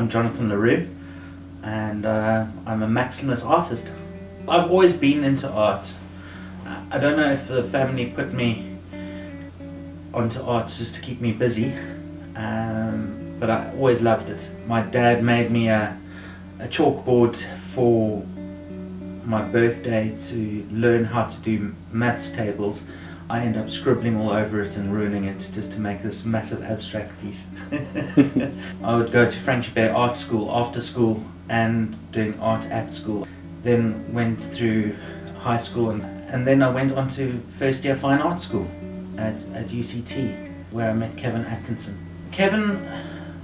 I'm Jonathan le Roux, and I'm a maximalist artist. I've always been into art. I don't know if the family put me onto art just to keep me busy, but I always loved it. My dad made me a chalkboard for my birthday to learn how to do maths tables. I end up scribbling all over it and ruining it just to make this massive abstract piece. I would go to Frankie Bay Art School after school and doing art at school. Then went through high school and then I went on to first year fine art school at UCT, where I met Kevin Atkinson. Kevin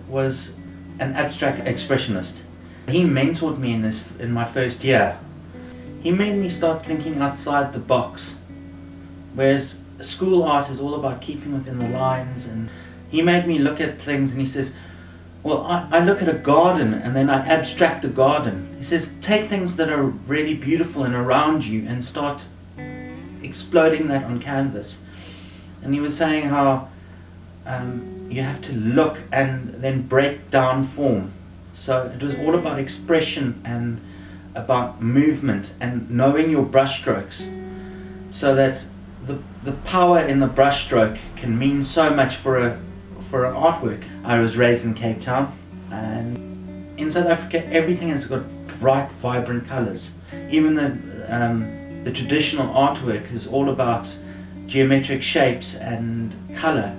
was an abstract expressionist. He mentored me in my first year. He made me start thinking outside the box. Whereas school art is all about keeping within the lines, and he made me look at things and he says, well, I look at a garden and then I abstract the garden. He says, take things that are really beautiful and around you and start exploding that on canvas. And he was saying how you have to look and then break down form. So it was all about expression and about movement and knowing your brushstrokes, so that the power in the brushstroke can mean so much for an artwork. I was raised in Cape Town, and in South Africa everything has got bright, vibrant colours. Even the traditional artwork is all about geometric shapes and colour,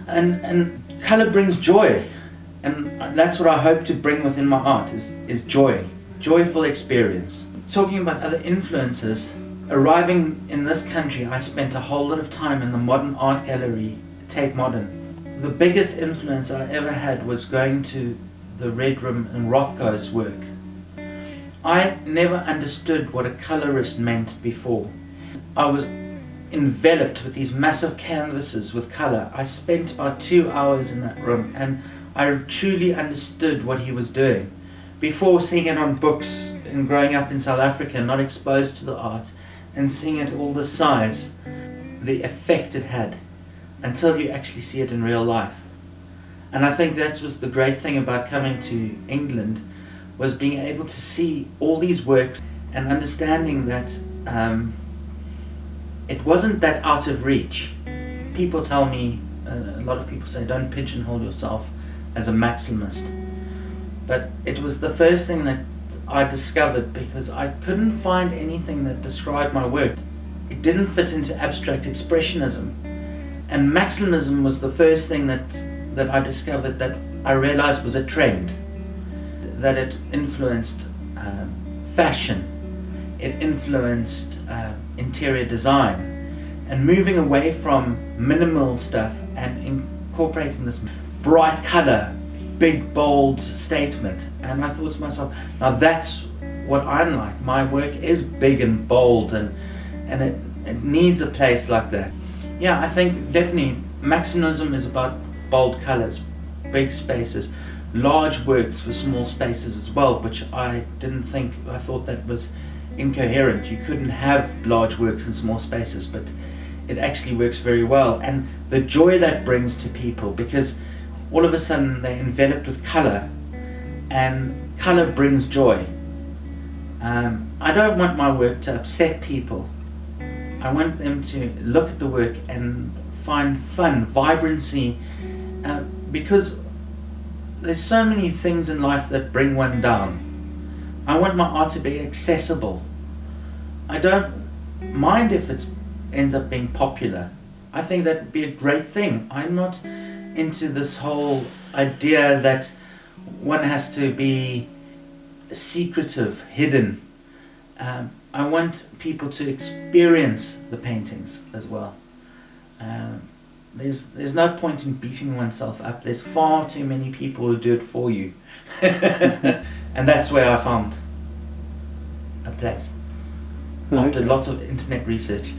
and colour brings joy, and that's what I hope to bring within my art is joy, joyful experience. Talking about other influences, arriving in this country, I spent a whole lot of time in the Modern Art Gallery, Tate Modern. The biggest influence I ever had was going to the Red Room and Rothko's work. I never understood what a colorist meant before. I was enveloped with these massive canvases with color. I spent about 2 hours in that room and I truly understood what he was doing. Before seeing it on books and growing up in South Africa, not exposed to the art, and seeing it all the size, the effect it had, until you actually see it in real life. And I think that was the great thing about coming to England, was being able to see all these works and understanding that it wasn't that out of reach. People tell me, a lot of people say, don't pigeonhole yourself as a maximalist. But it was the first thing that I discovered, because I couldn't find anything that described my work. It didn't fit into abstract expressionism. And maximalism was the first thing that I discovered, that I realized was a trend, that it influenced fashion, it influenced interior design, and moving away from minimal stuff and incorporating this bright color, big bold statement. And I thought to myself, now that's what I'm like. My work is big and bold, and it needs a place like that. Yeah, I think definitely maximalism is about bold colors, big spaces, large works for small spaces as well, which I thought that was incoherent. You couldn't have large works in small spaces, but it actually works very well. And the joy that brings to people, because all of a sudden they're enveloped with color, and color brings joy. I don't want my work to upset people. I want them to look at the work and find fun, vibrancy, because there's so many things in life that bring one down. I want my art to be accessible. I don't mind if it ends up being popular. I think that would be a great thing. I'm not into this whole idea that one has to be secretive, hidden. I want people to experience the paintings as well. There's no point in beating oneself up. There's far too many people who do it for you. And that's where I found a place, after lots of internet research.